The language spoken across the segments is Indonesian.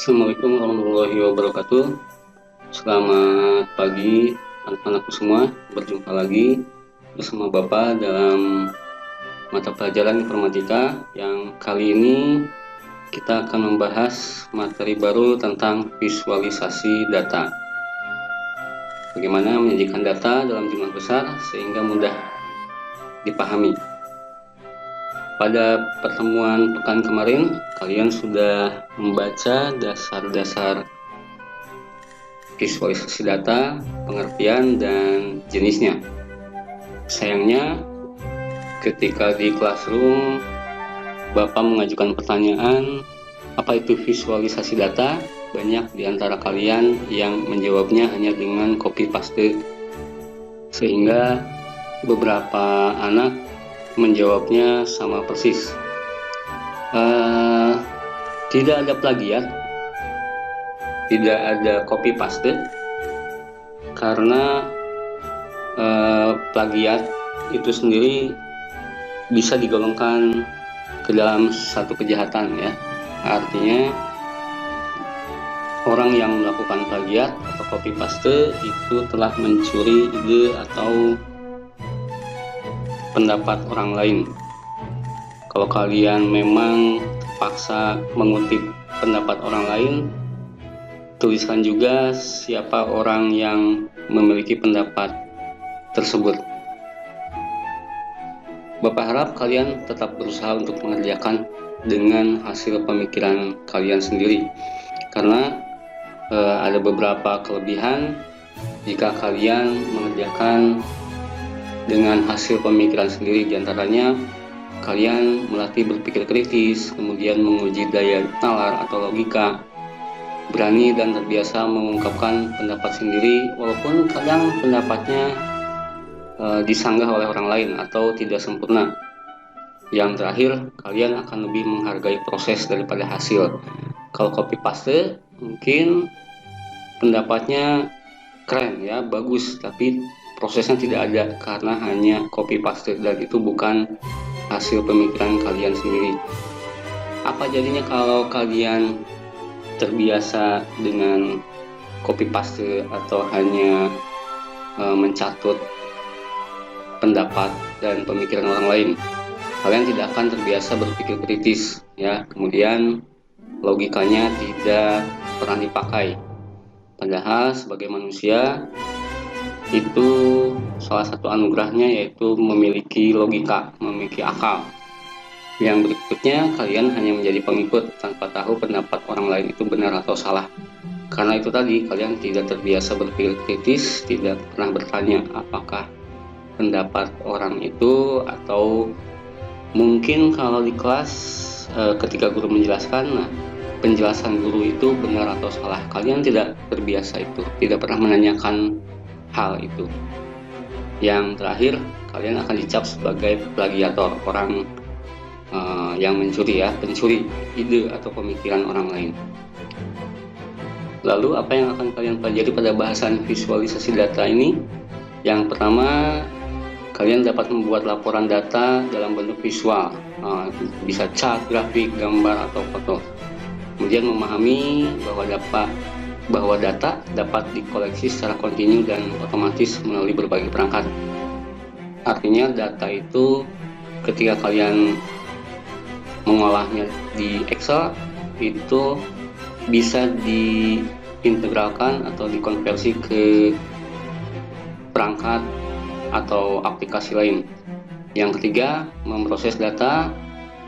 Assalamualaikum warahmatullahi wabarakatuh. Selamat pagi anak-anakku semua. Berjumpa lagi bersama Bapak dalam mata pelajaran informatika yang kali ini kita akan membahas materi baru tentang visualisasi data. Bagaimana menyajikan data dalam jumlah besar sehingga mudah dipahami. Pada pertemuan pekan kemarin, kalian sudah membaca dasar-dasar visualisasi data, pengertian, dan jenisnya. Sayangnya, ketika di classroom, Bapak mengajukan pertanyaan, apa itu visualisasi data? Banyak di antara kalian yang menjawabnya hanya dengan copy paste, sehingga beberapa anak menjawabnya sama persis. Tidak ada plagiat, tidak ada copy paste, karena plagiat itu sendiri bisa digolongkan ke dalam satu kejahatan, ya. Artinya orang yang melakukan plagiat atau copy paste itu telah mencuri ide atau pendapat orang lain. Kalau kalian memang terpaksa mengutip pendapat orang lain, tuliskan juga siapa orang yang memiliki pendapat tersebut. Bapak harap kalian tetap berusaha untuk mengerjakan dengan hasil pemikiran kalian sendiri, karena ada beberapa kelebihan jika kalian mengerjakan dengan hasil pemikiran sendiri. Diantaranya kalian melatih berpikir kritis, kemudian menguji daya nalar atau logika, berani dan terbiasa mengungkapkan pendapat sendiri walaupun kadang pendapatnya disanggah oleh orang lain atau tidak sempurna. Yang terakhir, kalian akan lebih menghargai proses daripada hasil. Kalau copy paste mungkin pendapatnya keren, ya, bagus, tapi prosesnya tidak ada karena hanya copy paste dan itu bukan hasil pemikiran kalian sendiri. Apa jadinya kalau kalian terbiasa dengan copy paste atau hanya mencatut pendapat dan pemikiran orang lain? Kalian tidak akan terbiasa berpikir kritis, ya. Kemudian logikanya tidak pernah dipakai. Padahal sebagai manusia itu salah satu anugerahnya yaitu memiliki logika, memiliki akal. Yang berikutnya, kalian hanya menjadi pengikut tanpa tahu pendapat orang lain itu benar atau salah. Karena itu tadi, kalian tidak terbiasa berpikir kritis, tidak pernah bertanya apakah pendapat orang itu, atau mungkin kalau di kelas ketika guru menjelaskan, nah, penjelasan guru itu benar atau salah. Kalian tidak terbiasa itu, tidak pernah menanyakan hal itu. Yang terakhir, kalian akan dicap sebagai plagiator, orang yang mencuri, ya, pencuri ide atau pemikiran orang lain. Lalu apa yang akan kalian pelajari pada bahasan visualisasi data ini? Yang pertama, kalian dapat membuat laporan data dalam bentuk visual, bisa chart, grafik, gambar, atau foto. Kemudian memahami bahwa data dapat dikoleksi secara kontinu dan otomatis melalui berbagai perangkat. Artinya data itu ketika kalian mengolahnya di Excel itu bisa diintegralkan atau dikonversi ke perangkat atau aplikasi lain. Yang ketiga, memproses data.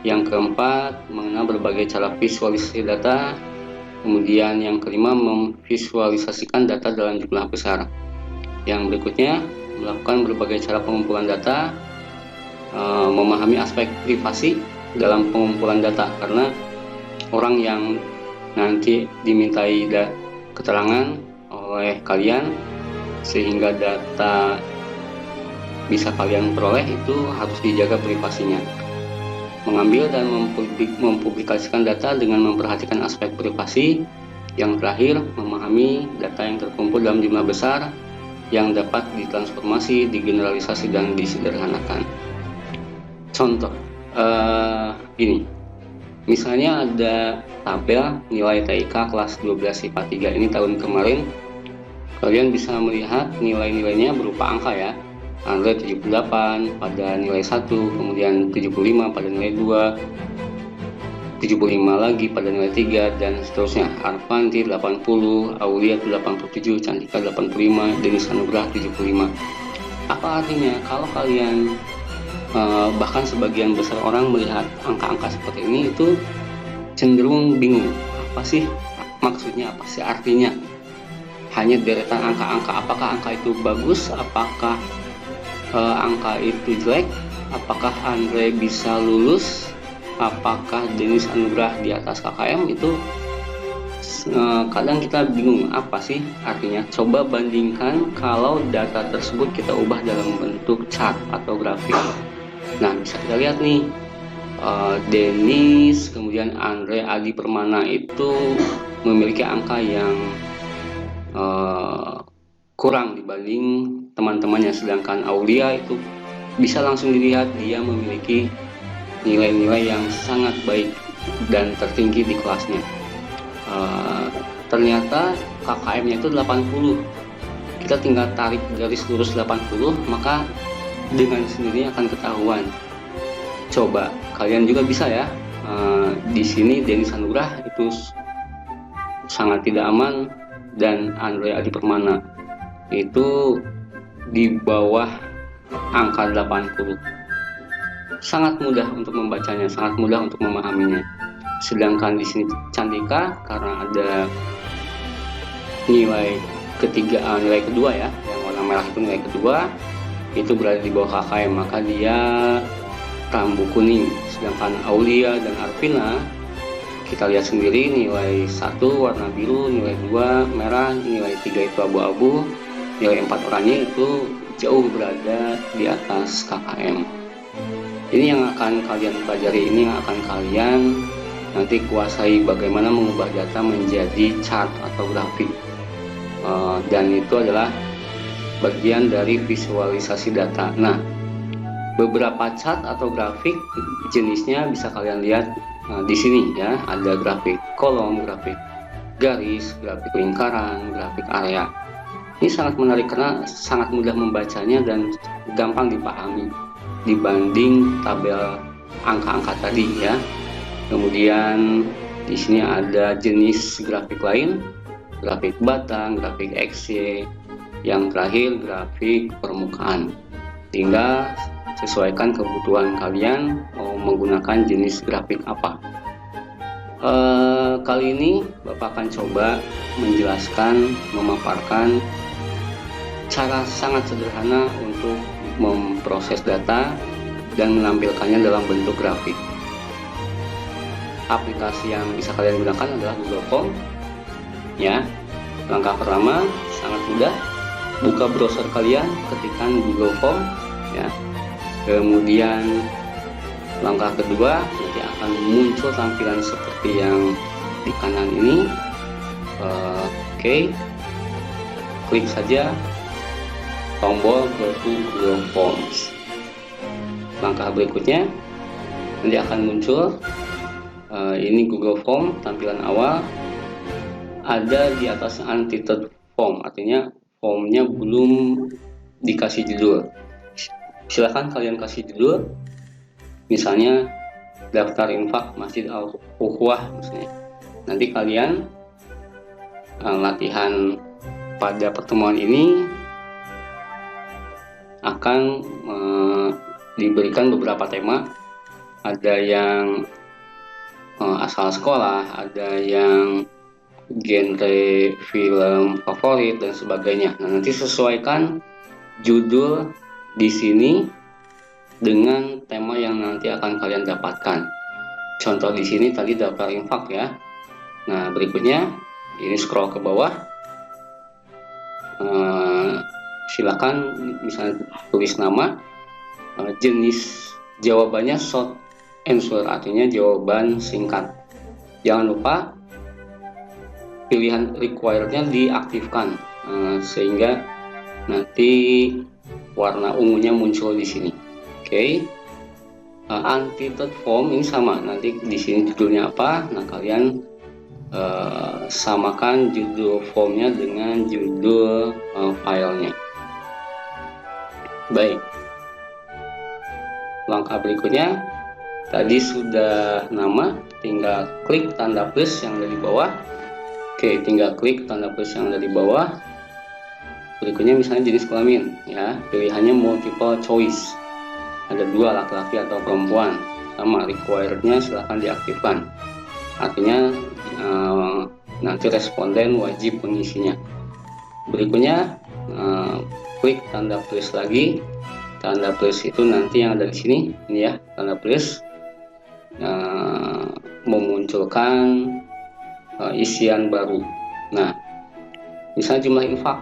Yang keempat, mengenal berbagai cara visualisasi data. Kemudian yang kelima, memvisualisasikan data dalam jumlah besar. Yang berikutnya, melakukan berbagai cara pengumpulan data, memahami aspek privasi dalam pengumpulan data, karena orang yang nanti dimintai keterangan oleh kalian sehingga data bisa kalian peroleh itu harus dijaga privasinya. Mengambil dan mempublikasikan data dengan memperhatikan aspek privasi. Yang terakhir, memahami data yang terkumpul dalam jumlah besar yang dapat ditransformasi, digeneralisasi, dan disederhanakan. Contoh, ini Misalnya ada tabel nilai TIK kelas 12 IPA 3 ini tahun kemarin, kalian bisa melihat nilai-nilainya berupa angka ya. Andre 78 pada nilai 1, kemudian 75 pada nilai 2, 75 lagi pada nilai 3, dan seterusnya. Arfanti 80, Aulia 87, Cantika 85, Denis Anugrah 75. Apa artinya? Kalau kalian bahkan sebagian besar orang melihat angka-angka seperti ini itu cenderung bingung, apa sih maksudnya, apa sih artinya? Hanya deretan angka-angka, apakah angka itu bagus, apakah angka itu jelek, apakah Andre bisa lulus, apakah Denis Anugrah di atas KKM, itu kadang kita bingung apa sih artinya. Coba bandingkan kalau data tersebut kita ubah dalam bentuk chart atau grafik. Nah, bisa kita lihat nih, Denis, kemudian Andre Adi Permana itu memiliki angka yang kurang dibanding teman-temannya, sedangkan Aulia itu bisa langsung dilihat dia memiliki nilai-nilai yang sangat baik dan tertinggi di kelasnya. Ternyata KKM-nya itu 80. Kita tinggal tarik garis lurus 80, maka dengan sendirinya akan ketahuan. Coba kalian juga bisa ya. Di sini Denis Anugrah itu sangat tidak aman, dan Andre Adi Permana itu di bawah angka 80. Sangat mudah untuk membacanya, sangat mudah untuk memahaminya. Sedangkan di sini Cantika, karena ada nilai kedua ya, yang warna merah itu nilai kedua, itu berada di bawah KKM, maka dia rambu kuning. Sedangkan Aulia dan Arvina, kita lihat sendiri, nilai 1 warna biru, nilai 2 merah, nilai 3 itu abu-abu, nilai 4 oranye itu jauh berada di atas KKM. Ini yang akan kalian pelajari, ini yang akan kalian nanti kuasai, bagaimana mengubah data menjadi chart atau grafik. Dan itu adalah bagian dari visualisasi data. Nah, beberapa chart atau grafik jenisnya bisa kalian lihat di sini ya. Ada grafik kolom, grafik garis, grafik lingkaran, grafik area. Ini sangat menarik karena sangat mudah membacanya dan gampang dipahami dibanding tabel angka-angka tadi ya. Kemudian di sini ada jenis grafik lain, grafik batang, grafik XY, yang terakhir grafik permukaan. Tinggal sesuaikan kebutuhan kalian mau menggunakan jenis grafik apa. Kali ini Bapak akan coba menjelaskan, memaparkan cara sangat sederhana untuk memproses data dan menampilkannya dalam bentuk grafik. Aplikasi yang bisa kalian gunakan adalah Google Form ya. Langkah pertama sangat mudah, buka browser kalian, ketikkan Google Form ya. Kemudian langkah kedua nanti akan muncul tampilan seperti yang di kanan ini. Oke. Klik saja tombol go to Google Forms. Langkah berikutnya nanti akan muncul ini Google Form, tampilan awal. Ada di atas untitled form, artinya formnya belum dikasih judul. Silahkan kalian kasih judul, misalnya daftar infak Masjid Al-Ukhuwah misalnya. Nanti kalian latihan pada pertemuan ini akan diberikan beberapa tema. Ada yang asal sekolah, ada yang genre film favorit dan sebagainya. Nah, nanti sesuaikan judul di sini dengan tema yang nanti akan kalian dapatkan. Contoh di sini tadi daftar infak ya. Nah, berikutnya ini scroll ke bawah. Silakan misalnya tulis nama, jenis jawabannya short answer, artinya jawaban singkat. Jangan lupa pilihan requirednya diaktifkan sehingga nanti warna ungunya muncul di sini. Oke. Untitled form ini sama, nanti di sini judulnya apa. Nah, kalian samakan judul formnya dengan judul filenya. Baik, langkah berikutnya tadi sudah nama, tinggal klik tanda plus yang ada di bawah. Oke, tinggal klik tanda plus yang ada di bawah. Berikutnya misalnya jenis kelamin ya, pilihannya multiple choice, ada 2, laki-laki atau perempuan. Sama, requirednya silahkan diaktifkan, artinya nanti responden wajib mengisinya. Berikutnya klik tanda plus lagi. Tanda plus itu nanti yang ada di sini, ini ya, tanda plus memunculkan isian baru. Nah, misalnya jumlah infak,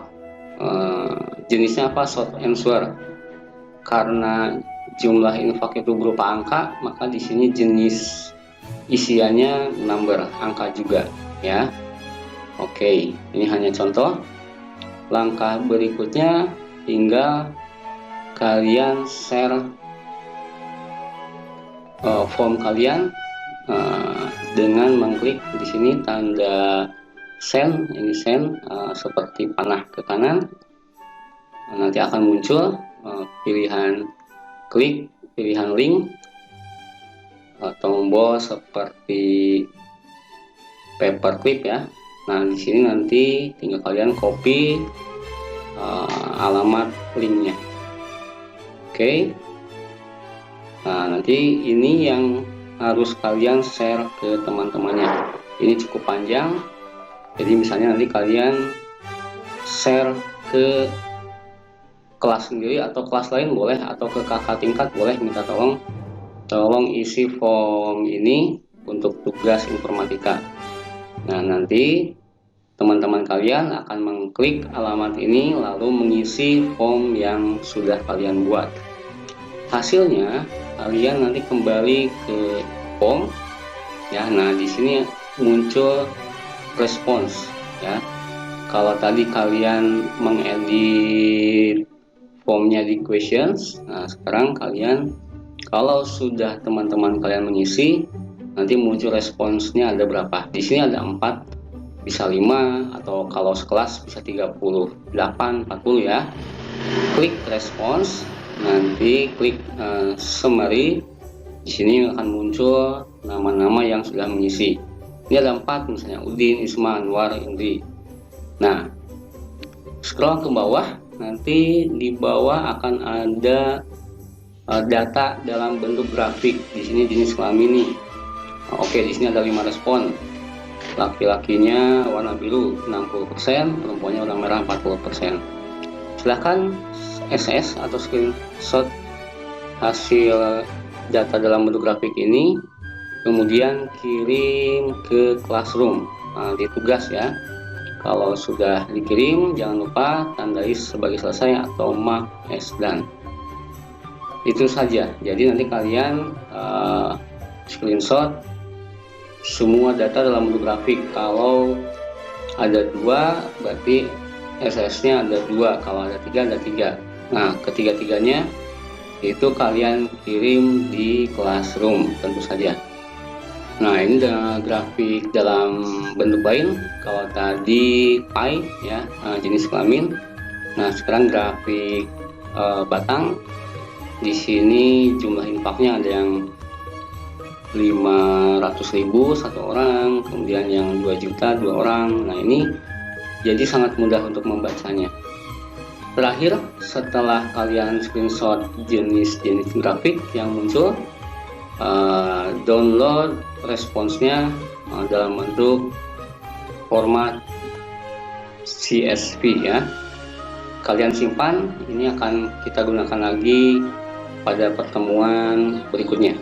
jenisnya apa, short answer. Karena jumlah infak itu berupa angka, maka di sini jenis isiannya number, angka juga ya. Oke, ini hanya contoh. Langkah berikutnya tinggal kalian share form kalian dengan mengklik di sini tanda send, ini send seperti panah ke kanan. Nanti akan muncul pilihan klik, pilihan link, tombol seperti paperclip ya. Nah, di sini nanti tinggal kalian copy alamat linknya. Oke. Nah, nanti ini yang harus kalian share ke teman-temannya. Ini cukup panjang, jadi misalnya nanti kalian share ke kelas sendiri atau kelas lain boleh, atau ke kakak tingkat boleh, minta tolong isi form ini untuk tugas informatika. Nah, nanti teman-teman kalian akan mengklik alamat ini lalu mengisi form yang sudah kalian buat. Hasilnya kalian nanti kembali ke form ya. Nah, di sini muncul respons ya. Kalau tadi kalian mengedit formnya di questions, nah sekarang kalian kalau sudah teman-teman kalian mengisi, nanti muncul responsnya ada berapa. Di sini ada 4, bisa 5, atau kalau sekelas bisa 38, 40 ya. Klik respons, nanti klik summary. Di sini akan muncul nama-nama yang sudah mengisi. Ini ada 4 misalnya, Udin, Isma, Anwar, Indri. Nah, scroll ke bawah, nanti di bawah akan ada data dalam bentuk grafik. Di sini jenis kelamin nih. Oke, di sini ada 5 respon. Laki-lakinya warna biru 60%, perempuannya warna merah 40%. Silahkan SS atau screenshot hasil data dalam bentuk grafik ini, kemudian kirim ke classroom di tugas ya. Kalau sudah dikirim, jangan lupa tandai sebagai selesai atau mark as done. Itu saja. Jadi nanti kalian screenshot semua data dalam bentuk grafik. Kalau ada 2, berarti SS-nya ada 2. Kalau ada 3, ada 3. Nah, ketiga-tiganya itu kalian kirim di classroom tentu saja. Nah, ini grafik dalam bentuk bain. Kalau tadi pie ya, jenis kelamin. Nah, sekarang grafik batang. Di sini jumlah infaknya ada yang 500.000 satu orang, kemudian yang 2 juta 2 orang. Nah, ini jadi sangat mudah untuk membacanya. Terakhir, setelah kalian screenshot jenis-jenis grafik yang muncul, download responsnya dalam bentuk format CSV ya. Kalian simpan, ini akan kita gunakan lagi pada pertemuan berikutnya.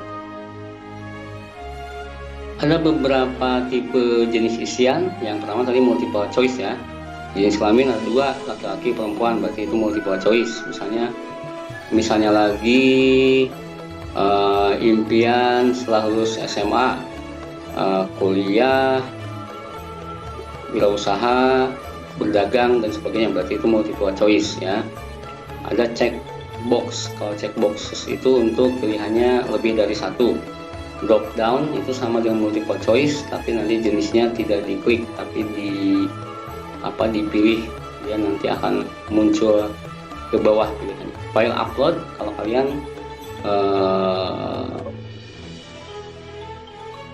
Ada beberapa tipe jenis isian. Yang pertama tadi multiple choice ya. Jenis kelamin ada 2, laki-laki perempuan, berarti itu multiple choice. Misalnya lagi impian setelah lulus SMA, kuliah, wirausaha, berdagang dan sebagainya, berarti itu multiple choice ya. Ada check box. Kalau checkbox itu untuk pilihannya lebih dari satu. Drop down itu sama dengan multiple choice, tapi nanti jenisnya tidak diklik, tapi dipilih. Dia nanti akan muncul ke bawah pilihannya. File upload, kalau kalian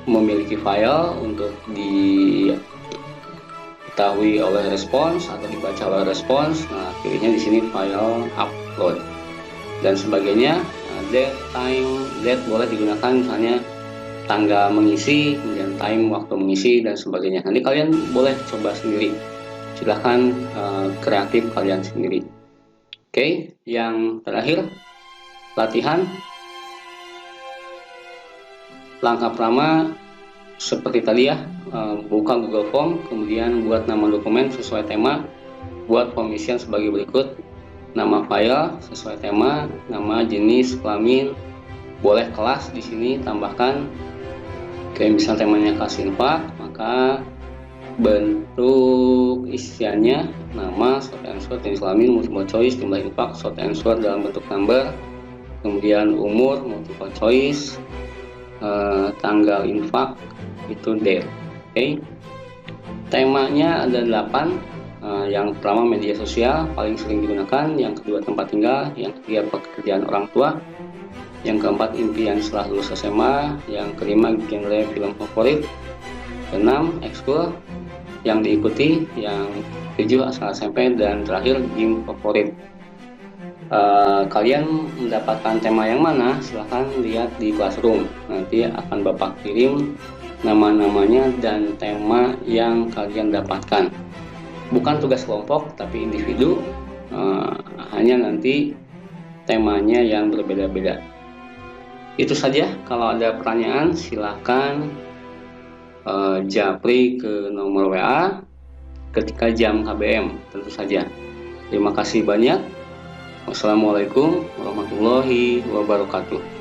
memiliki file untuk diketahui oleh respons atau dibaca oleh respons, nah pilihnya di sini file upload dan sebagainya. Date boleh digunakan, misalnya tanggal mengisi, kemudian time waktu mengisi dan sebagainya. Nanti kalian boleh coba sendiri, silahkan kreatif kalian sendiri. Oke, yang terakhir latihan. Langkah pertama seperti tadi ya, buka Google Form, kemudian buat nama dokumen sesuai tema, buat pengisian sebagai berikut: nama file sesuai tema, nama, jenis, kelamin, boleh kelas di sini tambahkan. Kayak misalnya temanya kelas infak, maka bentuk isiannya nama, short answer, jenis kelamin, multiple choice, jumlah infak, short answer dalam bentuk number, kemudian umur, multiple choice, tanggal infak itu date. Oke. Temanya ada 8. Yang pertama media sosial paling sering digunakan, yang kedua tempat tinggal, yang ketiga pekerjaan orang tua, yang keempat impian setelah lulus SMA, yang kelima genre film favorit, keenam ekskul yang diikuti, yang ketujuh asal SMP, dan terakhir game favorit. Kalian mendapatkan tema yang mana? Silahkan lihat di Classroom, nanti akan Bapak kirim nama-namanya dan tema yang kalian dapatkan. Bukan tugas kelompok tapi individu, hanya nanti temanya yang berbeda-beda. Itu saja. Kalau ada pertanyaan silahkan japri ke nomor WA ketika jam KBM tentu saja. Terima kasih banyak. Wassalamualaikum warahmatullahi wabarakatuh.